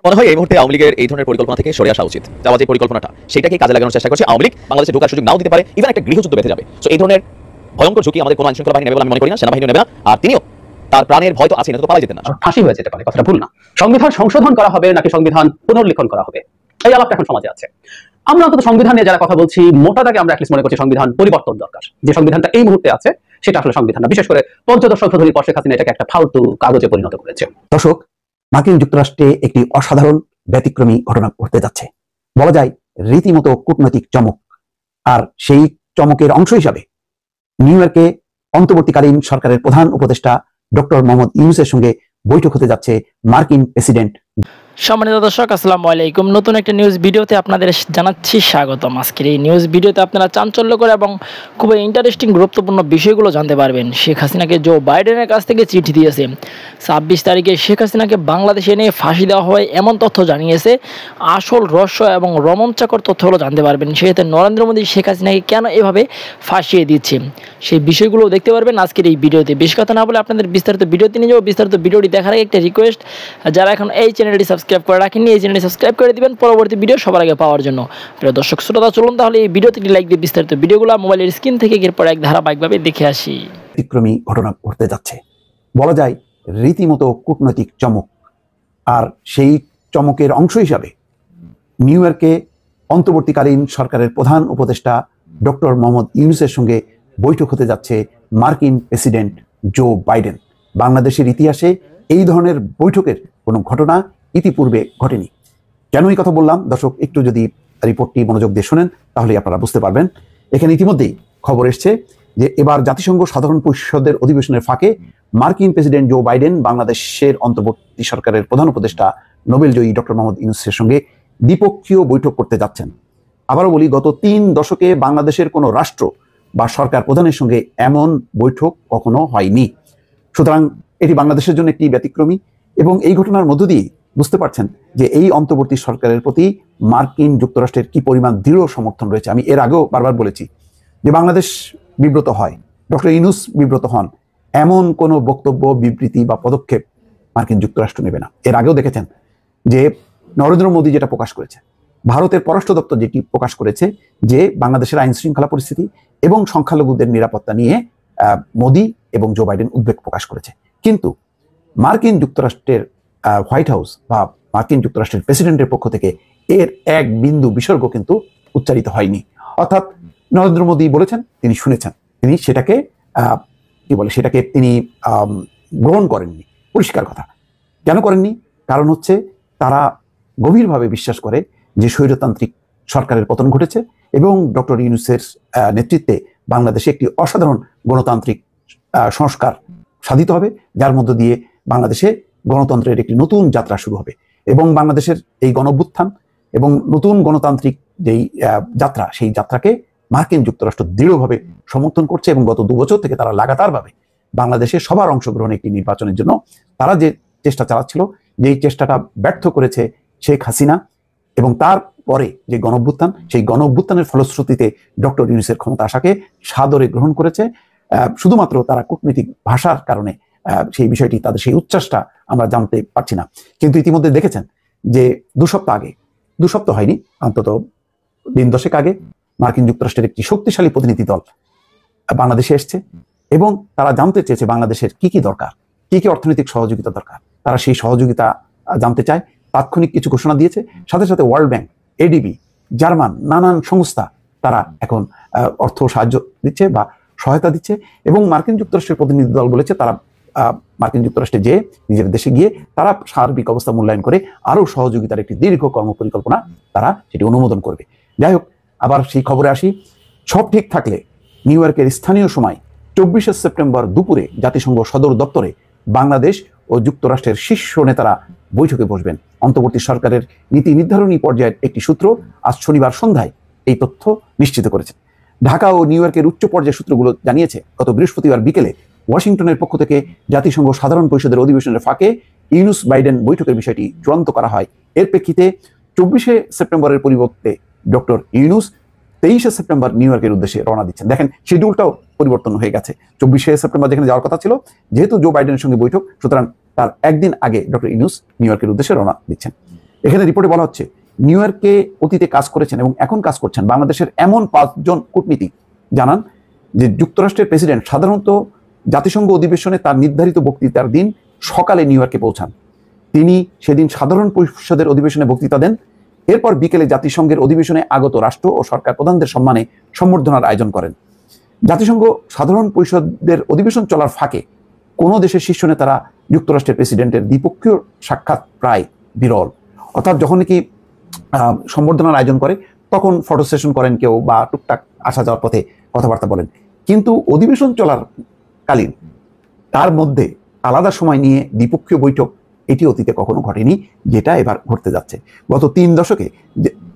মনে হয় এই মুহূর্তে আওয়ামী লীগের এই ধরনের পরিকল্পনা থেকে সরে আসা উচিত। যাওয়া যে পরিকল্পনাটা সেটাকে কাজে লাগানোর চেষ্টা করছে আওয়ামী লীগ। বাংলাদেশে ঢোকার সুযোগ নাও দিতে পারে, ইভেন একটা গৃহযুদ্ধ বেঁধে যাবে। সো এই ধরনের ভয়ঙ্কর ঝুঁকি আমাদের কোনো আইনশৃঙ্খলা বাহিনী নেবে বলে আমি মনে করি না, সেনাবাহিনী নেবে না। আর তিনিও তার প্রাণের ভয় তো আছে, না তো পালা যেতেন না। ফাঁসি হয়ে যেতে পারে, কথাটা ভুল না। সংবিধান সংশোধন করা হবে নাকি সংবিধান পুনর্লিখন করা হবে, এই আলাপটা এখন সমাজে আছে। আমরা অন্তত সংবিধান নিয়ে যারা কথা বলছি, মোটা দাগে আমরা মনে করছি সংবিধান পরিবর্তন দরকার। যে সংবিধানটা এই মুহূর্তে আছে সেটা আসলে সংবিধান না। বিশেষ করে পঞ্চদশ সংশোধনীর পর শেখ হাসিনা এটাকে একটা ফালতু কাগজে পরিণত করেছে। দর্শক, মার্কিন যুক্তরাষ্ট্রে একটি অসাধারণ ব্যতিক্রমী ঘটনা ঘটতে যাচ্ছে, বলা যায় রীতিমতো কূটনৈতিক চমক। আর সেই চমকের অংশ হিসাবে নিউ ইয়র্কে অন্তর্বর্তীকালীন সরকারের প্রধান উপদেষ্টা ডক্টর মোহাম্মদ ইউনূসের সঙ্গে বৈঠক হতে যাচ্ছে মার্কিন প্রেসিডেন্ট। সম্মানিত দর্শক, আসসালামু আলাইকুম। নতুন একটা নিউজ ভিডিওতে আপনাদের জানাচ্ছি স্বাগতম। আজকের এই নিউজ ভিডিওতে আপনারা চাঞ্চল্যকর এবং খুবই ইন্টারেস্টিং গুরুত্বপূর্ণ বিষয়গুলো জানতে পারবেন। শেখ হাসিনাকে জো বাইডেনের কাছ থেকে চিঠি দিয়েছে। 26 তারিখে শেখ হাসিনাকে বাংলাদেশে এনে ফাঁসি দেওয়া হয় এমন তথ্য জানিয়েছে। আসল রহস্য এবং রোমাঞ্চকর তথ্যগুলো জানতে পারবেন। সেক্ষেত্রে নরেন্দ্র মোদী শেখ হাসিনাকে কেন এভাবে ফাঁসিয়ে দিচ্ছে সেই বিষয়গুলো দেখতে পারবেন আজকের এই ভিডিওতে। বেশি কথা না বলে আপনাদের বিস্তারিত ভিডিওতে নিয়ে যাবো। বিস্তারিত ভিডিওটি দেখার আগে একটা রিকোয়েস্ট, যারা এখন এই চ্যানেলটি সাবস্ক্রাইব করে রাখেননি, এই চ্যানেলটি সাবস্ক্রাইব করে দিবেন পরবর্তী ভিডিও সবার আগে পাওয়ার জন্য। প্রিয় দর্শক শ্রোতা, চলুন তাহলে এই ভিডিওতে লাইক দিয়ে বিস্তারিত ভিডিওগুলো মোবাইলের স্ক্রিন থেকে এরপর এক ধারাবাহিকভাবে দেখে আসি। ব্যতিক্রমী ঘটনা ঘটতে যাচ্ছে, বলা যায় রীতিমতো কূটনৈতিক চমক। আর সেই চমকের অংশ হিসাবে নিউ ইয়র্কে অন্তর্বর্তীকালীন সরকারের প্রধান উপদেষ্টা ডক্টর মোহাম্মদ ইউনূসের সঙ্গে বৈঠক হতে যাচ্ছে মার্কিন প্রেসিডেন্ট জো বাইডেন। বাংলাদেশের ইতিহাসে এই ধরনের বৈঠকের কোনো ঘটনা ইতিপূর্বে ঘটেনি। কেন এই কথা বললাম দর্শক, একটু যদি রিপোর্টটি মনোযোগ দিয়ে শোনেন তাহলে আপনারা বুঝতে পারবেন। এখানে ইতিমধ্যেই খবর এসছে যে এবার জাতিসংঘ সাধারণ পরিষদের অধিবেশনের ফাঁকে মার্কিন প্রেসিডেন্ট জো বাইডেন বাংলাদেশের অন্তর্বর্তী সরকারের প্রধান উপদেষ্টা নোবেলজয়ী ডক্টর মোহাম্মদ ইউনূসের সঙ্গে দ্বিপক্ষীয় বৈঠক করতে যাচ্ছেন। আবারও বলি, গত 3 দশকে বাংলাদেশের কোনো রাষ্ট্র বা সরকার প্রধানের সঙ্গে এমন বৈঠক কখনো হয়নি। সুতরাং এটি বাংলাদেশের জন্য একটি ব্যতিক্রমী এবং এই ঘটনার মধ্য দিয়ে বুঝতে পারছেন যে এই অন্তর্বর্তী সরকারের প্রতি মার্কিন যুক্তরাষ্ট্রের কি পরিমাণ দৃঢ় সমর্থন রয়েছে। আমি এর আগেও বারবার বলেছি যে বাংলাদেশ বিব্রত হয়, ডক্টর ইউনূস বিব্রত হন, এমন কোনো বক্তব্য, বিবৃতি বা পদক্ষেপ মার্কিন যুক্তরাষ্ট্র নেবে না। এর আগেও দেখেছেন যে নরেন্দ্র মোদী যেটা প্রকাশ করেছে, ভারতের পররাষ্ট্র দপ্তর যেটি প্রকাশ করেছে যে বাংলাদেশের আইন শৃঙ্খলা পরিস্থিতি এবং সংখ্যালঘুদের নিরাপত্তা নিয়ে মোদী এবং জো বাইডেন উদ্বেগ প্রকাশ করেছে। কিন্তু মার্কিন যুক্তরাষ্ট্রের হোয়াইট হাউস বা মার্কিন যুক্তরাষ্ট্রের প্রেসিডেন্টের পক্ষ থেকে এর এক বিন্দু বিসর্গ কিন্তু উচ্চারিত হয়নি। অর্থাৎ নরেন্দ্র মোদী বলেছেন, তিনি শুনেছেন, তিনি সেটাকে সেটাকে তিনি গ্রহণ করেননি। পরিষ্কার কথা। কেন করেননি? কারণ হচ্ছে তারা গভীরভাবে বিশ্বাস করে যে স্বৈরতান্ত্রিক সরকারের পতন ঘটেছে এবং ডক্টর ইউনূসের নেতৃত্বে বাংলাদেশে একটি অসাধারণ গণতান্ত্রিক সংস্কার সাধিত হবে, যার মধ্য দিয়ে বাংলাদেশে গণতন্ত্রের একটি নতুন যাত্রা শুরু হবে। এবং বাংলাদেশের এই গণঅভ্যুত্থান এবং নতুন গণতান্ত্রিক যেই যাত্রা, সেই যাত্রাকে মার্কিন যুক্তরাষ্ট্র দৃঢ়ভাবে সমর্থন করছে এবং গত 2 বছর থেকে তারা লাগাতারভাবে বাংলাদেশে সবার অংশগ্রহণে একটি নির্বাচনের জন্য তারা যে চেষ্টা চালাচ্ছিল, যেই চেষ্টাটা ব্যর্থ করেছে শেখ হাসিনা এবং তারপরে যে গণঅভ্যুত্থান, সেই গণঅভ্যুত্থানের ফলশ্রুতিতে ডক্টর ইউনূসের ক্ষমতা আসাকে সাদরে গ্রহণ করেছে। শুধুমাত্র তারা কূটনৈতিক ভাষার কারণে সেই বিষয়টি, তাদের সেই উচ্ছ্বাসটা আমরা জানতে পারছি না। কিন্তু ইতিমধ্যে দেখেছেন যে 2 সপ্তাহ আগে, 2 সপ্তাহ হয়নি, অন্তত 10 দশেক আগে মার্কিন যুক্তরাষ্ট্রের একটি শক্তিশালী প্রতিনিধি দল বাংলাদেশে এসছে এবং তারা জানতে চেয়েছে বাংলাদেশের কি কি দরকার, কি কি অর্থনৈতিক সহযোগিতা দরকার। তারা সেই সহযোগিতা জানতে চায়, তাৎক্ষণিক কিছু ঘোষণা দিয়েছে। সাথে সাথে ওয়ার্ল্ড ব্যাংক, এডিবি, জার্মান নানান সংস্থা তারা এখন অর্থ সাহায্য দিচ্ছে বা সহায়তা দিচ্ছে। এবং মার্কিন যুক্তরাষ্ট্রের প্রতিনিধি দল বলেছে তারা মার্কিন যুক্তরাষ্ট্রে যেয়ে নিজের দেশে গিয়ে তারা সার্বিক অবস্থা মূল্যায়ন করে আরও সহযোগিতার একটি দীর্ঘ কর্মপরিকল্পনা তারা সেটি অনুমোদন করবে। যাই হোক, আবার সেই খবরে আসি। সব ঠিক থাকলে নিউ ইয়র্কের স্থানীয় সময় 24শে সেপ্টেম্বর দুপুরে জাতিসংঘ সদর দপ্তরে বাংলাদেশ ও যুক্তরাষ্ট্রের শীর্ষ নেতারা বৈঠকে বসবেন। অন্তর্বর্তী সরকারের নীতি নির্ধারণী পর্যায়ের একটি সূত্র আজ শনিবার সন্ধ্যায় এই তথ্য নিশ্চিত করেছে। ঢাকা ও নিউ ইয়র্কের উচ্চ পর্যায়ের সূত্রগুলো জানিয়েছে, গত বৃহস্পতিবার বিকেলে ওয়াশিংটনের পক্ষ থেকে জাতিসংঘ সাধারণ পরিষদের অধিবেশনের ফাঁকে ইউনূস বাইডেন বৈঠকের বিষয়টি চূড়ান্ত করা হয়। এর প্রেক্ষিতে 24শে সেপ্টেম্বরের পরিবর্তে ডক্টর ইউনূস 23শে সেপ্টেম্বর নিউ ইয়র্কের উদ্দেশ্যে রওনা দিচ্ছেন। দেখেন, শিডিউলটাও পরিবর্তন হয়ে গেছে। 24শে সেপ্টেম্বর যেখানে যাওয়ার কথা ছিল, যেহেতু জো বাইডেনের সঙ্গে বৈঠক, সুতরাং তার একদিন আগে ডক্টর ইউনূস নিউ ইয়র্কের উদ্দেশ্যে রওনা দিচ্ছেন। এখানে রিপোর্টে বলা হচ্ছে নিউ ইয়র্কে অতীতে কাজ করেছেন এবং এখন কাজ করছেন বাংলাদেশের এমন 5 জন কূটনীতিক জানান যে যুক্তরাষ্ট্রের প্রেসিডেন্ট সাধারণত জাতিসংঘ অধিবেশনে তার নির্ধারিত বক্তৃতার দিন সকালে নিউ ইয়র্কে পৌঁছান। তিনি সেদিন সাধারণ পরিষদের অধিবেশনে বক্তৃতা দেন। এরপর বিকেলে জাতিসংঘের অধিবেশনে আগত রাষ্ট্র ও সরকার প্রধানদের সম্মানে সম্বর্ধনার আয়োজন করেন। জাতিসংঘ সাধারণ পরিষদের অধিবেশন চলার ফাঁকে কোনো দেশের শীর্ষ নেতারা যুক্তরাষ্ট্রের প্রেসিডেন্টের দ্বিপক্ষীয় সাক্ষাৎ প্রায় বিরল। অর্থাৎ যখন নাকি সম্বর্ধনার আয়োজন করে তখন ফটো সেশন করেন কেউ বা টুকটাক আসা যাওয়ার পথে কথাবার্তা বলেন, কিন্তু অধিবেশন চলার কালীন তার মধ্যে আলাদা সময় নিয়ে দ্বিপক্ষীয় বৈঠক এটি অতীতে কখনো ঘটেনি, যেটা এবার ঘটতে যাচ্ছে। গত 3 দশকে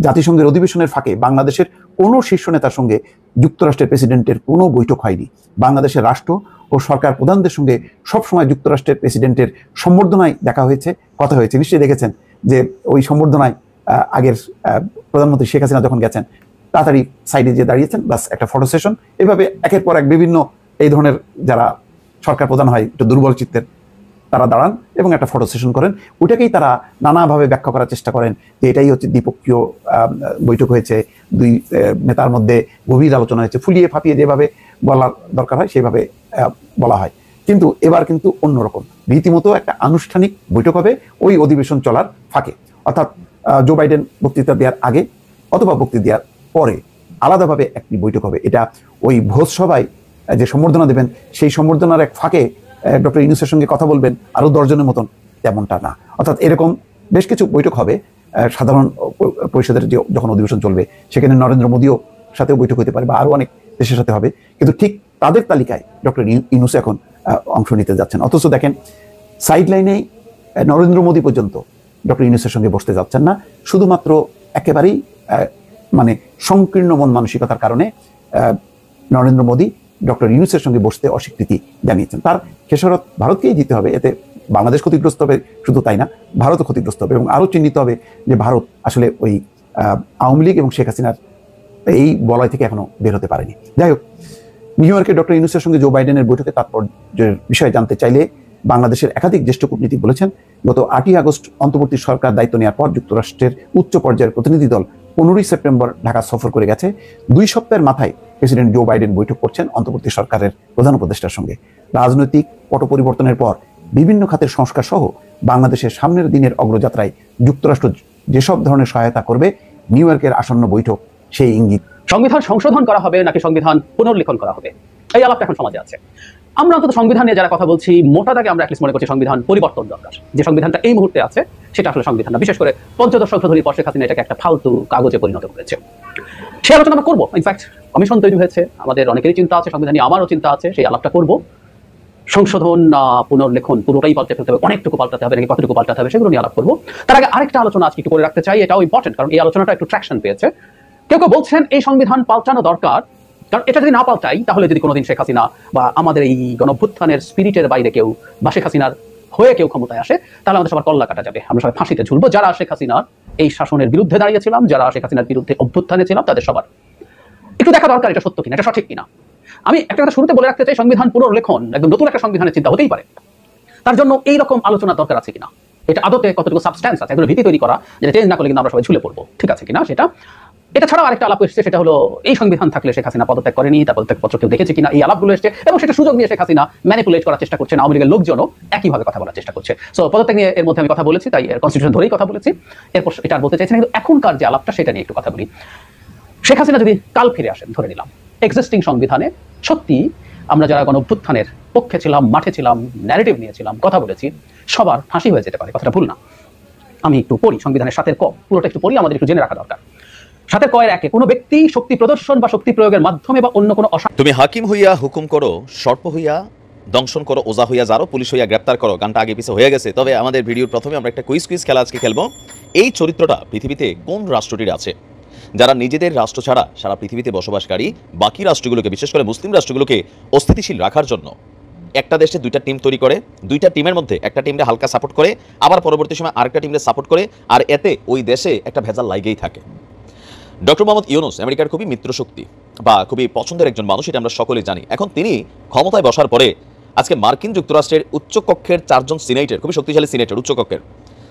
জাতিসংঘের অধিবেশনের ফাঁকে বাংলাদেশের কোনো শীর্ষ নেতার সঙ্গে যুক্তরাষ্ট্রের প্রেসিডেন্টের কোনো বৈঠক হয়নি। বাংলাদেশের রাষ্ট্র ও সরকার প্রধানদের সঙ্গে সবসময় যুক্তরাষ্ট্রের প্রেসিডেন্টের সম্বর্ধনায় দেখা হয়েছে, কথা হয়েছে। নিশ্চয়ই দেখেছেন যে ওই সম্বর্ধনায় আগের প্রধানমন্ত্রী শেখ হাসিনা যখন গেছেন তাড়াতাড়ি সাইডে যে দাঁড়িয়েছেন, বাস একটা ফটো সেশন। এভাবে একের পর এক বিভিন্ন এই ধরনের যারা সরকার প্রধান হয় একটু দুর্বল চিত্তের তারা দাঁড়ান এবং একটা ফটো সেশন করেন। ওইটাকেই তারা নানাভাবে ব্যাখ্যা করার চেষ্টা করেন যে এটাই হচ্ছে দ্বিপক্ষীয় বৈঠক হয়েছে, 2 নেতার মধ্যে গভীর আলোচনা হয়েছে। ফুলিয়ে ফাঁপিয়ে যেভাবে বলার দরকার হয় সেভাবে বলা হয়, কিন্তু এবার কিন্তু অন্যরকম রীতিমতো একটা আনুষ্ঠানিক বৈঠক হবে ওই অধিবেশন চলার ফাঁকে। অর্থাৎ জো বাইডেন বক্তৃতা দেওয়ার আগে অথবা বক্তৃতা দেওয়ার পরে আলাদাভাবে একটি বৈঠক হবে। এটা ওই ভোজ সভায় যে সম্বর্ধনা দেবেন সেই সম্বর্ধনার এক ফাঁকে ডক্টর ইউনূসের সঙ্গে কথা বলবেন আরও 10 জনের মতন, তেমনটা না। অর্থাৎ এরকম বেশ কিছু বৈঠক হবে সাধারণ পরিষদের যে যখন অধিবেশন চলবে সেখানে নরেন্দ্র মোদীও সাথেও বৈঠক হতে পারে বা আরও অনেক দেশের সাথে হবে, কিন্তু ঠিক তাদের তালিকায় ডক্টর ইউনূস এখন অংশ নিতে যাচ্ছেন। অথচ দেখেন সাইড লাইনেই নরেন্দ্র মোদী পর্যন্ত ডক্টর ইউনূসের সঙ্গে বসতে যাচ্ছেন না, শুধুমাত্র একেবারেই মানে সংকীর্ণ মন মানসিকতার কারণে নরেন্দ্র মোদী ডক্টর ইউনূসের সঙ্গে বসতে অস্বীকৃতি জানিয়েছেন। তার খেসারত ভারতকেই দিতে হবে, এতে বাংলাদেশ ক্ষতিগ্রস্ত হবে, শুধু তাই না ভারতও ক্ষতিগ্রস্ত হবে এবং আরও চিহ্নিত হবে যে ভারত আসলে ওই আওয়ামী লীগ এবং শেখ হাসিনার এই বলয় থেকে এখনো বের হতে পারেনি। যাই হোক, নিউ ইয়র্কে ডক্টর ইউনূসের সঙ্গে জো বাইডেনের বৈঠকে তাৎপর্যের বিষয়ে জানতে চাইলে বাংলাদেশের একাধিক জ্যেষ্ঠ কূটনীতিক বলেছেন, গত 8ই আগস্ট অন্তর্বর্তী সরকার দায়িত্ব নেওয়ার পর যুক্তরাষ্ট্রের উচ্চ পর্যায়ের প্রতিনিধি দল 15ই সেপ্টেম্বর ঢাকা সফর করে গেছে। 2 সপ্তাহের মাথায় প্রেসিডেন্ট জো বাইডেন বৈঠক করছেন অন্তর্বর্তী সরকারের প্রধান উপদেষ্টার সঙ্গে। রাজনৈতিক পট পরিবর্তনের পর বিভিন্ন খাতের সংস্কার সহ বাংলাদেশের সামনের দিনের অগ্রযাত্রায় যুক্তরাষ্ট্র যেসব ধরনের সহায়তা করবে নিউ ইয়র্কের আসন্ন বৈঠক সেই ইঙ্গিত। সংবিধান সংশোধন করা হবে নাকি সংবিধান পুনর্লিখন করা হবে, এই আলাপটা এখন সমাজে আছে। আমরা অন্তত সংবিধান নিয়ে যারা কথা বলছি মোটা দাগে আমরা মনে করছি সংবিধান পরিবর্তন দরকার। যে সংবিধানটা এই মুহূর্তে আছে সেটা আসলে সংবিধান না, বিশেষ করে 15 সংশোধনী পর শেখ হাসিনা এটাকে একটা ফালতু কাগজে পরিণত করেছে। সে আলোচনা আমরা করবো। ইনফ্যাক্ট কমিশন তৈরি হয়েছে, আমাদের অনেকেরই চিন্তা আছে সংবিধান নিয়ে, আমারও চিন্তা আছে, সেই আলাপটা করবো। সংশোধন পুনর্লেখন পুরোটাই পাল্টে ফেলতে হবে, অনেকটুকু পাল্টাতে হবে নাকি কতটুকু পাল্টাতে হবে সেগুলো নিয়ে আলাপ করবো। তার আগে আরেকটা আলোচনা আজকে একটু করে রাখতে চাই, এটাও ইম্পর্টেন্ট, কারণ এই আলোচনাটা একটু ট্র্যাকশন পেয়েছে। কেউ কেউ বলছেন এই সংবিধান পাল্টানো দরকার, কারণ এটা যদি না পাল্টাই তাহলে যদি কোনোদিন শেখ হাসিনা বা আমাদের এই গণঅভ্যুত্থানের স্পিরিটের বাইরে কেউ বা শেখ হাসিনার হয়ে কেউ ক্ষমতায় আসে তাহলে আমাদের সবার কল্লা কাটা যাবে, আমরা সবাই ফাঁসিতে ঝুলবো। যারা শেখ হাসিনার এই শাসনের বিরুদ্ধে দাঁড়িয়েছিলাম, যারা শেখ হাসিনার বিরুদ্ধে অভ্যুত্থানে ছিলাম, তাদের সবার একটু দেখা দরকার এটা সত্য কিনা, এটা সঠিক কিনা। আমি একটা কথা শুরুতে বলে রাখতে চাই, সংবিধান পুনর্লেখন একদম নতুন একটা সংবিধানের চিন্তা হতেই পারে, তার জন্য এইরকম আলোচনার দরকার আছে কিনা, এটা আদতে কতটুকু সাবস্ট্যান্স আছে, এগুলো ভিত্তি তৈরি করা, যেটা চেঞ্জ না করলে কিন্তু আমরা সবাই ঝুলে পড়বো, ঠিক আছে কিনা সেটা। এটা ছাড়াও আরেকটা আলাপ এসেছে, সেটা হলো এই সংবিধান থাকলে শেখ হাসিনা পদত্যাগ করেনি, তার পদত্যাগপত্র কেউ দেখেছে কিনা, এই আলাপগুলো এসেছে এবং সেটা সুযোগ নিয়ে শেখ হাসিনা ম্যানিপুলেট করার চেষ্টা করছে, আওয়ামী লীগের লোকজনও একইভাবে কথা বলার চেষ্টা করছে। সো পদত্যাগ নিয়ে এর মধ্যে আমি কথা বলেছি, তাই কনস্টিটিউশন ধরেই কথা বলেছি, এরপর এটা আর বলতে চাইছি না। কিন্তু এখনকার যে আলাপটা সেটা নিয়ে একটু কথা বলি। শেখ হাসিনা যদি কাল ফিরে আসেন, ধরে নিলাম এক্সিস্টিং সংবিধানে সত্যি আমরা যারা গণঅভ্যুত্থানের পক্ষে ছিলাম, মাঠে ছিলাম, ন্যারেটিভ নিয়েছিলাম, কথা বলেছি, সবার ফাঁসি হয়ে যেতে পারে, কথাটা ভুল না। আমি একটু পড়ি সংবিধানের 7 ক, পুরোটা একটু পড়ি, আমাদের একটু জেনে রাখা দরকার। 7 ক এর 1 কোনো ব্যক্তি শক্তি প্রদর্শন বা শক্তি প্রয়োগের মাধ্যমে বা অন্য কোনো তুমি হাকিম হইয়া হুকুম করো, সর্প হইয়া দংশন করো, ওজা হইয়া যারো, পুলিশ হইয়া গ্রেপ্তার করো। গানটা আগে পিছে হয়ে গেছে, তবে আমাদের ভিডিওর প্রথমে আমরা একটা কুইজ খেলা আজকে খেলবো। এই চরিত্রটা পৃথিবীতে কোন রাষ্ট্রটির আছে যারা নিজেদের রাষ্ট্র ছাড়া সারা পৃথিবীতে বসবাসকারী বাকি রাষ্ট্রগুলোকে, বিশেষ করে মুসলিম রাষ্ট্রগুলোকে অস্থিতিশীল রাখার জন্য একটা দেশে 2টা টিম তৈরি করে, 2টা টিমের মধ্যে একটা টিমকে হালকা সাপোর্ট করে, আবার পরবর্তী সময় আরেকটা টিমকে সাপোর্ট করে, আর এতে ওই দেশে একটা ভেজাল লাগেই থাকে। ডক্টর মোহাম্মদ ইউনূস আমেরিকার খুবই মিত্রশক্তি বা খুবই পছন্দের একজন মানুষ, এটা আমরা সকলেই জানি। এখন তিনি ক্ষমতায় বসার পরে আজকে মার্কিন যুক্তরাষ্ট্রের উচ্চকক্ষের 4 জন সিনেটর, খুবই শক্তিশালী সিনেটর উচ্চকক্ষের,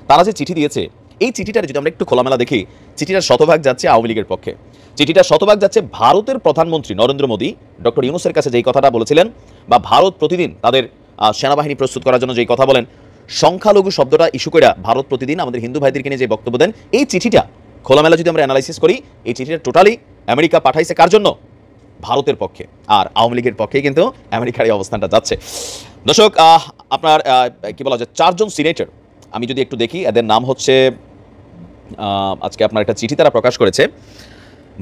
তারা যে চিঠি দিয়েছে এই চিঠিটা যদি আমরা একটু খোলামেলা দেখি, চিঠিটার শতভাগ যাচ্ছে আওয়ামী লীগের পক্ষে, চিঠিটার শতভাগ যাচ্ছে ভারতের প্রধানমন্ত্রী নরেন্দ্র মোদী ডক্টর ইউনূসের কাছে যেই কথাটা বলেছিলেন, বা ভারত প্রতিদিন তাদের সেনাবাহিনী প্রস্তুত করার জন্য যেই কথা বলেন, সংখ্যালঘু শব্দটা ইস্যু করে ভারত প্রতিদিন আমাদের হিন্দু ভাইদেরকে নিয়ে যে বক্তব্য দেন, এই চিঠিটা খোলামেলা যদি আমরা অ্যানালাইসিস করি, এই চিঠিটা টোটালি আমেরিকা পাঠাইছে কার জন্য? ভারতের পক্ষে। আর আওয়ামী লীগের পক্ষেই কিন্তু আমেরিকার এই অবস্থানটা যাচ্ছে। দর্শক, আপনার কি বলা যায়, 4 জন সিনেটর আমি যদি একটু দেখি, এদের নাম হচ্ছে, আজকে আপনার একটা চিঠি তারা প্রকাশ করেছে।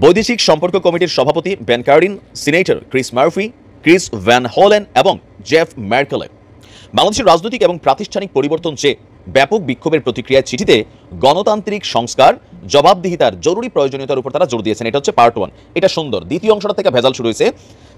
বৈদেশিক সম্পর্ক কমিটির সভাপতি Ben Cardin, senator Chris Murphy, Chris van Hollen এবং জেফ ম্যার্কেলে বাংলাদেশের রাজনৈতিক এবং প্রাতিষ্ঠানিক পরিবর্তন চেয়ে ব্যাপক বিক্ষোভের প্রতিক্রিয়ায় চিঠিতে গণতান্ত্রিক সংস্কার, জবাবদিহিতার জরুরি প্রয়োজনীয়তার উপর তারা জোর দিয়েছেন। এটা হচ্ছে পার্ট 1। এটা সুন্দর। দ্বিতীয় অংশটা থেকে ভেজাল শুরু হয়েছে।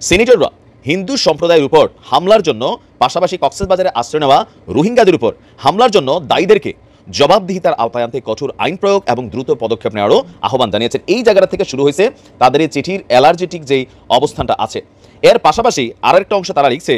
সিনেটররা হিন্দু সম্প্রদায়ের উপর হামলার জন্য, পাশাপাশি কক্সবাজারে আশ্রয় নেওয়া রোহিঙ্গাদের উপর হামলার জন্য দায়ীদেরকে জবাবদিহিতার আওতায় আনতে কঠোর আইন প্রয়োগ এবং দ্রুত পদক্ষেপ নেওয়ারও আহ্বান জানিয়েছেন। এই জায়গাটা থেকে শুরু হয়েছে তাদের এই চিঠির অ্যালার্জেটিক যেই অবস্থানটা আছে। এর পাশাপাশি আরেকটা অংশ তারা লিখছে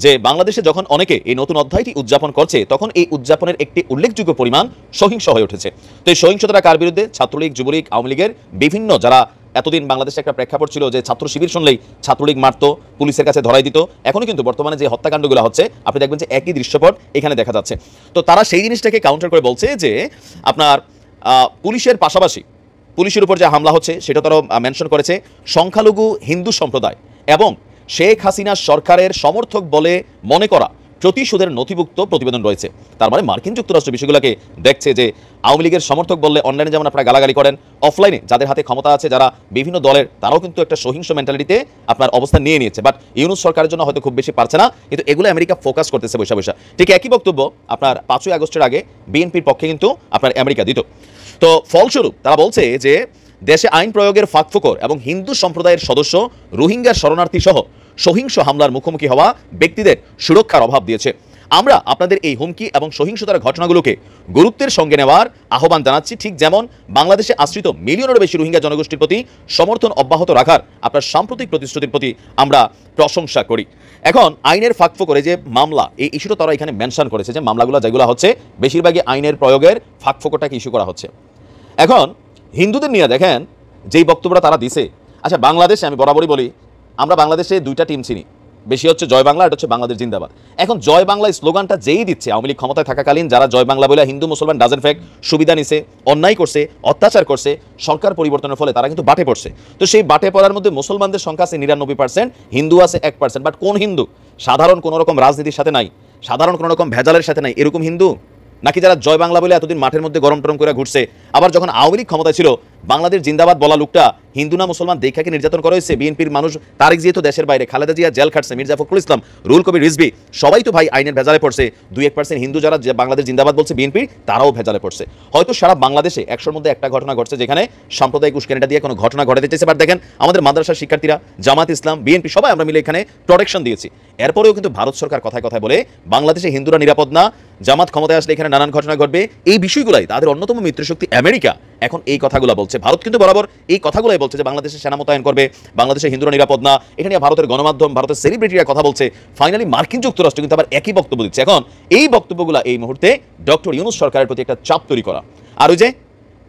যে বাংলাদেশে যখন অনেকে এই নতুন অধ্যায়টি উদযাপন করছে, তখন এই উদযাপনের একটি উল্লেখযোগ্য পরিমাণ সহিংস হয়ে উঠেছে। তো এই সহিংসতাটা কার বিরুদ্ধে? ছাত্রলীগ, যুবলীগ, আওয়ামী লীগের বিভিন্ন, যারা এতদিন বাংলাদেশে একটা প্রেক্ষাপট ছিল যে ছাত্র শিবির শুনলেই ছাত্রলীগ মারতো, পুলিশের কাছে ধরাই দিত। এখনও কিন্তু বর্তমানে যে হত্যাকাণ্ডগুলো হচ্ছে আপনি দেখবেন যে একই দৃশ্যপট এখানে দেখা যাচ্ছে। তো তারা সেই জিনিসটাকে কাউন্টার করে বলছে যে আপনার পুলিশের পাশাপাশি পুলিশের উপর যে হামলা হচ্ছে সেটা তারা মেনশন করেছে সংখ্যালঘু হিন্দু সম্প্রদায় এবং শেখ হাসিনা সরকারের সমর্থক বলে মনে করা প্রতিশোধের নথিভুক্ত প্রতিবেদন রয়েছে। তার মানে মার্কিন যুক্তরাষ্ট্র বিষয়গুলোকে দেখছে যে আওয়ামী লীগের সমর্থক বললে অনলাইনে যেমন আপনারা গালাগালি করেন, অফলাইনে যাদের হাতে ক্ষমতা আছে, যারা বিভিন্ন দলের, তারাও কিন্তু একটা সহিংস মেন্টালিটিতে আপনার অবস্থান নিয়ে নিয়েছে। বাট ইউনূস সরকারের জন্য হয়তো খুব বেশি পারছে না, কিন্তু এগুলো আমেরিকা ফোকাস করতেছে বৈশা বৈশা। ঠিক একই বক্তব্য আপনার 5ই আগস্টের আগে বিএনপির পক্ষে কিন্তু আপনার আমেরিকা দিত। তো ফলস্বরূপ তারা বলছে যে দেশে আইন প্রয়োগের ফাঁকফোকর এবং হিন্দু সম্প্রদায়ের সদস্য, রোহিঙ্গার শরণার্থী সহ সহিংস হামলার মুখোমুখি হওয়া ব্যক্তিদের সুরক্ষার অভাব দিয়েছে। আমরা আপনাদের এই হুমকি এবং সহিংসতার ঘটনাগুলোকে গুরুত্বের সঙ্গে নেওয়ার আহ্বান জানাচ্ছি, ঠিক যেমন বাংলাদেশে আশ্রিত মিলিয়নেরও বেশি রোহিঙ্গা জনগোষ্ঠীর প্রতি সমর্থন অব্যাহত রাখার আপনার সাম্প্রতিক প্রতিশ্রুতির প্রতি আমরা প্রশংসা করি। এখন আইনের ফাঁকফোকরে যে মামলা, এই ইস্যুটা তারা এখানে মেনশন করেছে যে মামলাগুলো যেগুলো হচ্ছে বেশিরভাগই আইনের প্রয়োগের ফাঁকফোকরটাকে ইস্যু করা হচ্ছে। এখন হিন্দুদের নিয়ে দেখেন যেই বক্তব্যটা তারা দিছে। আচ্ছা, বাংলাদেশে আমি বরাবরই বলি, আমরা বাংলাদেশে 2টা টিম চিনি, বেশি হচ্ছে জয় বাংলা, এটা হচ্ছে বাংলাদেশ জিন্দাবাদ। এখন জয় বাংলা স্লোগানটা যেই দিচ্ছে, আওয়ামী লীগ ক্ষমতায় থাকাকালীন যারা জয় বাংলা বলে হিন্দু মুসলমান ডাজেন্ট ফ্যাক্ট সুবিধা নিছে, অন্যায় করছে, অত্যাচার করছে, সরকার পরিবর্তনের ফলে তারা কিন্তু বাটে পড়ছে। তো সেই বাটে পড়ার মধ্যে মুসলমানদের সংখ্যা আছে 99%, হিন্দু আছে 1%। বাট কোন হিন্দু? সাধারণ কোনো রকম রাজনীতির সাথে নাই, সাধারণ কোনো রকম ভেজালের সাথে নাই, এরকম হিন্দু? নাকি যারা জয় বাংলা বলে এতদিন মাঠের মধ্যে গরম টরম করে ঘুরছে, আবার যখন আওয়ামী লীগ ক্ষমতায় ছিল বাংলাদেশ জিন্দাবাদ বলা লোকটা হিন্দু না মুসলমান দেখাকে নির্যাতন করা হয়েছে। বিএনপির মানুষ, তারেক জিয়া তো দেশের বাইরে, খালেদা জিয়া জেল খাটছে, মির্জা ফখরুল ইসলাম, রুহুল কবির রিজভী, সবাই তো ভাই আইনের ভেজালে পড়ছে। 2-1% হিন্দু যারা বাংলাদেশ জিন্দাবাদ বলছে বিএনপির, তারাও ভেজালে পড়ছে। হয়তো সারা বাংলাদেশে 100-র মধ্যে একটা ঘটনা ঘটছে যেখানে সাম্প্রদায়িক উস্কানিটা দিয়ে কোনো ঘটনা ঘটাতে চাইছে। বাট দেখেন আমাদের মাদ্রাসার শিক্ষার্থীরা, জামাত ইসলাম, বিএনপি সবাই আমরা মিলে এখানে প্রোটেকশন দিয়েছি। এরপরেও কিন্তু ভারত সরকার কথায় কথায় বলে বাংলাদেশে হিন্দুরা নিরাপদ না, জামাত ক্ষমতায় আসলে এখানে নানান ঘটনা ঘটবে। এই বিষয়গুলাই তাদের অন্যতম মিত্রশক্তি আমেরিকা এখন এই কথাগুলো বলছে। ভারত কিন্তু বরাবর এই কথাগুলোই বলছে যে বাংলাদেশে সেনা মোতায়েন করবে, বাংলাদেশে হিন্দুরা নিরাপদ না। এটা নিয়ে ভারতের গণমাধ্যম, ভারতের সেলিব্রিটিরা কথা বলছে। ফাইনালি মার্কিন যুক্তরাষ্ট্র কিন্তু আবার একই বক্তব্য দিচ্ছে। এখন এই বক্তব্যগুলো এই মুহূর্তে ডক্টর ইউনূস সরকারের প্রতি একটা চাপ তৈরি করা। আর ওই যে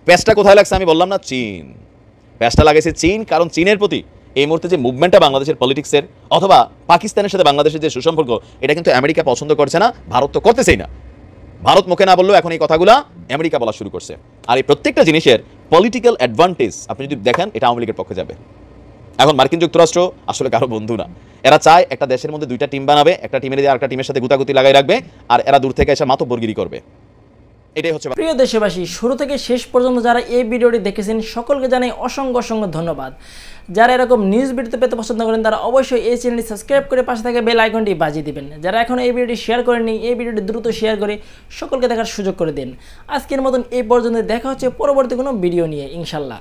প্যাচটা কোথায় লাগছে আমি বললাম না, চীন। প্যাচটা লাগাইছে চীন, কারণ চীনের প্রতি এই মুহূর্তে যে মুভমেন্টটা বাংলাদেশের পলিটিক্সের অথবা পাকিস্তানের সাথে বাংলাদেশের যে সুসম্পর্ক, এটা কিন্তু আমেরিকা পছন্দ করছে না, ভারত তো করতেছেই না। ভারত মুখে না বললেও এখন এই কথাগুলো আমেরিকা বলা শুরু করছে। আর এই প্রত্যেকটা জিনিসের পলিটিক্যাল অ্যাডভান্টেজ আপনি যদি দেখেন, এটা আওয়ামী লীগের পক্ষে যাবে। এখন মার্কিন যুক্তরাষ্ট্র আসলে কারো বন্ধু না। এরা চায় একটা দেশের মধ্যে 2টা টিম বানাবে, একটা টিমের দিয়ে আরেকটা টিমের সাথে গুতাগুতি লাগাই রাখবে, আর এরা দূর থেকে এসে মাতব্বরগিরি করবে। এটাই হচ্ছে। প্রিয় দেশবাসী, শুরু থেকে শেষ পর্যন্ত যারা এই ভিডিওটি দেখেছেন সকলকে জানাই অসংখ্য অসংখ্য ধন্যবাদ। যারা এরকম নিউজ ভিডিও পেতে পছন্দ করেন তারা অবশ্যই এই চ্যানেলটি সাবস্ক্রাইব করে পাশে থাকা বেল আইকনটি বাজিয়ে দিবেন। যারা এখন এই ভিডিওটি শেয়ার করেননি, এই ভিডিওটি দ্রুত শেয়ার করে সকলকে দেখার সুযোগ করে দিন। আজকের মতন এই পর্যন্ত, দেখা হচ্ছে পরবর্তী কোনো ভিডিও নিয়ে ইনশাল্লাহ।